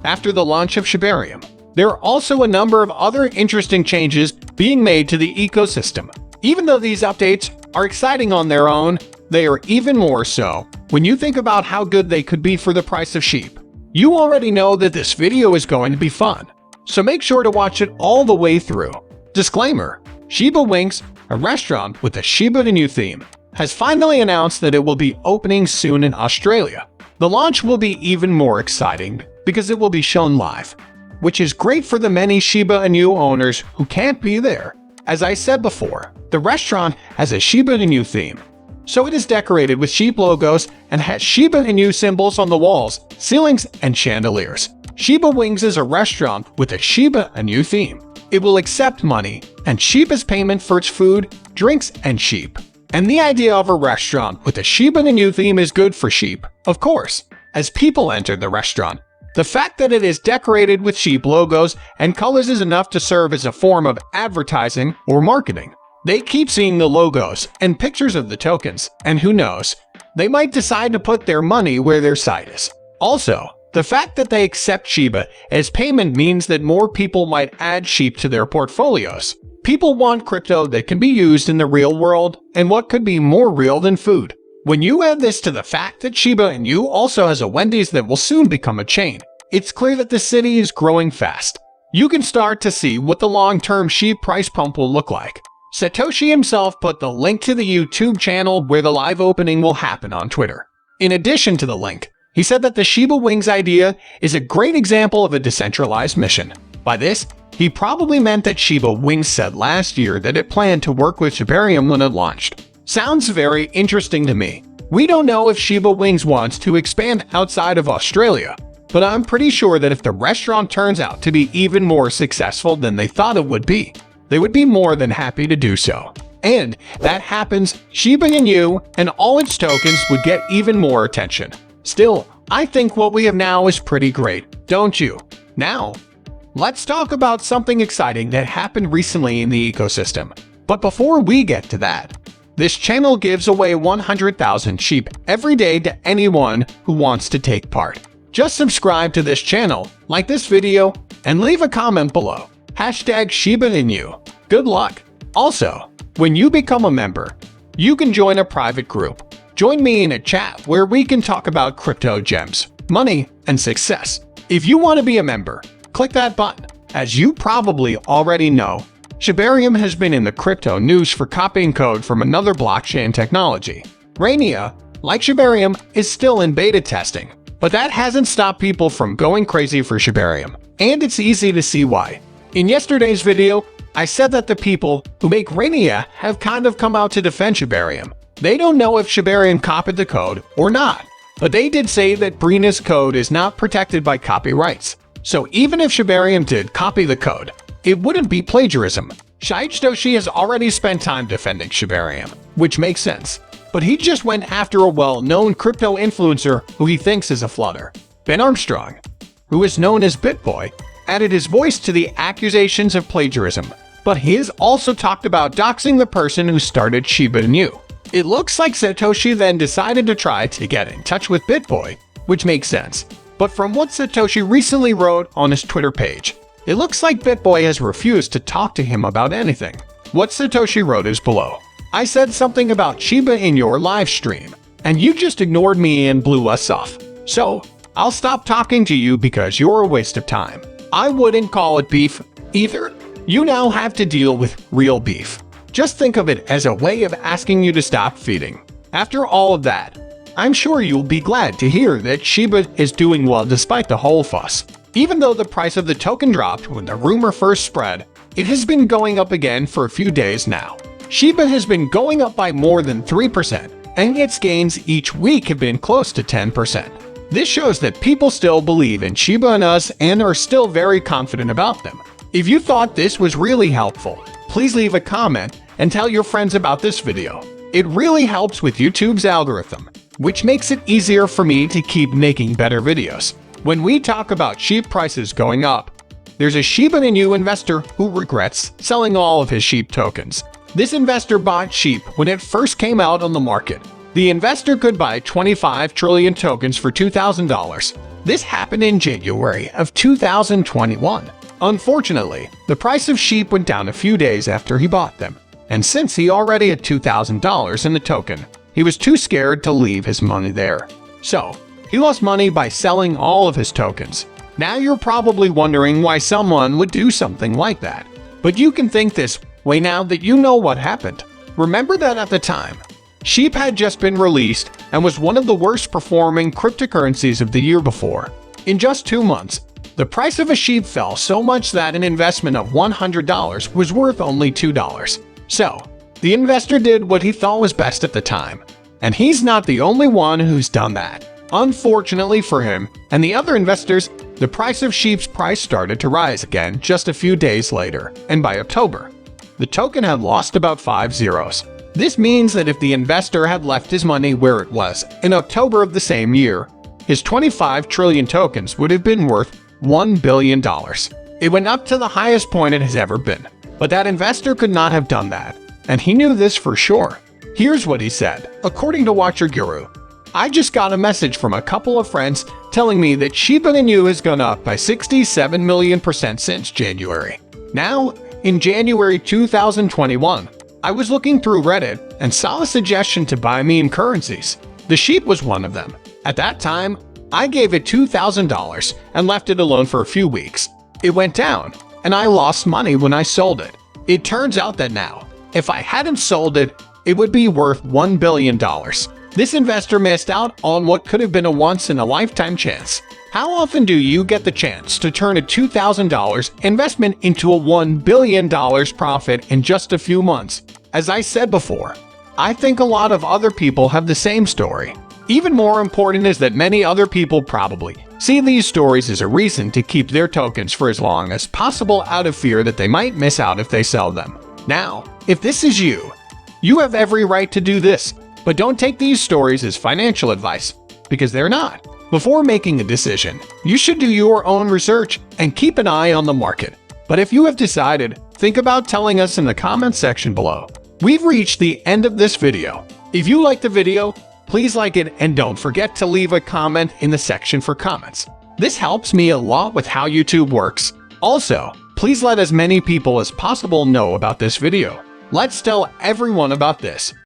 after the launch of Shibarium. There are also a number of other interesting changes being made to the ecosystem. Even though these updates are exciting on their own, they are even more so when you think about how good they could be for the price of sheep. You already know that this video is going to be fun, so make sure to watch it all the way through. Disclaimer: Shiba Wings, a restaurant with a Shiba Inu theme, has finally announced that it will be opening soon in Australia. The launch will be even more exciting because it will be shown live, which is great for the many Shiba Inu owners who can't be there. As I said before, the restaurant has a Shiba Inu theme, so it is decorated with sheep logos and has Shiba Inu symbols on the walls, ceilings, and chandeliers. Shiba Wings is a restaurant with a Shiba Inu theme. It will accept money and sheep as payment for its food, drinks, and sheep. And the idea of a restaurant with a Shiba Inu theme is good for sheep, of course. As people enter the restaurant, the fact that it is decorated with sheep logos and colors is enough to serve as a form of advertising or marketing. They keep seeing the logos and pictures of the tokens, and who knows, they might decide to put their money where their sight is. Also, the fact that they accept Shiba as payment means that more people might add sheep to their portfolios. People want crypto that can be used in the real world, and what could be more real than food? When you add this to the fact that Shiba Inu also has a Wendy's that will soon become a chain, it's clear that the city is growing fast. You can start to see what the long-term sheep price pump will look like. Satoshi himself put the link to the YouTube channel where the live opening will happen on Twitter. In addition to the link, he said that the Shiba Wings idea is a great example of a decentralized mission. By this, he probably meant that Shiba Wings said last year that it planned to work with Shibarium when it launched. Sounds very interesting to me. We don't know if Shiba Wings wants to expand outside of Australia, but I'm pretty sure that if the restaurant turns out to be even more successful than they thought it would be, they would be more than happy to do so. And that happens, Shiba Inu and all its tokens would get even more attention. Still, I think what we have now is pretty great, don't you? Now, let's talk about something exciting that happened recently in the ecosystem. But before we get to that, this channel gives away 100,000 sheep every day to anyone who wants to take part. Just subscribe to this channel, like this video, and leave a comment below. Hashtag Shiba Inu. Good luck! Also, when you become a member, you can join a private group. Join me in a chat where we can talk about crypto gems, money, and success. If you want to be a member, click that button. As you probably already know, Shibarium has been in the crypto news for copying code from another blockchain technology. Rania, like Shibarium, is still in beta testing, but that hasn't stopped people from going crazy for Shibarium, and it's easy to see why. In yesterday's video, I said that the people who make Rania have kind of come out to defend Shibarium. They don't know if Shibarium copied the code or not, but they did say that Rania's code is not protected by copyrights. So even if Shibarium did copy the code, it wouldn't be plagiarism. Satoshi has already spent time defending Shibarium, which makes sense. But he just went after a well-known crypto influencer who he thinks is a flutter. Ben Armstrong, who is known as BitBoy, added his voice to the accusations of plagiarism, but he has also talked about doxing the person who started Shiba Inu. It looks like Satoshi then decided to try to get in touch with BitBoy, which makes sense. But from what Satoshi recently wrote on his Twitter page, it looks like BitBoy has refused to talk to him about anything. What Satoshi wrote is below. I said something about Shiba in your live stream, and you just ignored me and blew us off. So, I'll stop talking to you because you're a waste of time. I wouldn't call it beef either. You now have to deal with real beef. Just think of it as a way of asking you to stop feeding. After all of that, I'm sure you'll be glad to hear that Shiba is doing well despite the whole fuss. Even though the price of the token dropped when the rumor first spread, it has been going up again for a few days now. Shiba has been going up by more than 3%, and its gains each week have been close to 10%. This shows that people still believe in Shiba Inus and are still very confident about them. If you thought this was really helpful, please leave a comment and tell your friends about this video. It really helps with YouTube's algorithm, which makes it easier for me to keep making better videos. When we talk about sheep prices going up, there's a Shiba Inu investor who regrets selling all of his sheep tokens. This investor bought sheep when it first came out on the market. The investor could buy 25 trillion tokens for $2,000. This happened in January of 2021. Unfortunately, the price of Shib went down a few days after he bought them, and since he already had $2,000 in the token, he was too scared to leave his money there. So, he lost money by selling all of his tokens. Now you're probably wondering why someone would do something like that. But you can think this way now that you know what happened. Remember that at the time, Shib had just been released and was one of the worst performing cryptocurrencies of the year before. In just 2 months, the price of a Shib fell so much that an investment of $100 was worth only $2. So, the investor did what he thought was best at the time. And he's not the only one who's done that. Unfortunately for him and the other investors, the price of Shib's price started to rise again just a few days later, and by October, the token had lost about 5 zeros. This means that if the investor had left his money where it was in October of the same year, his 25 trillion tokens would have been worth $1 billion. It went up to the highest point it has ever been. But that investor could not have done that, and he knew this for sure. Here's what he said. According to Watcher Guru, I just got a message from a couple of friends telling me that Shiba Inu has gone up by 67 million% since January. Now, in January 2021, I was looking through Reddit and saw a suggestion to buy meme currencies. The Shib was one of them. At that time, I gave it $2,000 and left it alone for a few weeks. It went down, and I lost money when I sold it. It turns out that now, if I hadn't sold it, it would be worth $1 billion. This investor missed out on what could have been a once-in-a-lifetime chance. How often do you get the chance to turn a $2,000 investment into a $1 billion profit in just a few months? As I said before, I think a lot of other people have the same story. Even more important is that many other people probably see these stories as a reason to keep their tokens for as long as possible out of fear that they might miss out if they sell them. Now, if this is you, you have every right to do this. But don't take these stories as financial advice, because they're not. Before making a decision, you should do your own research and keep an eye on the market. But if you have decided, think about telling us in the comments section below. We've reached the end of this video. If you liked the video, please like it and don't forget to leave a comment in the section for comments. This helps me a lot with how YouTube works. Also, please let as many people as possible know about this video. Let's tell everyone about this.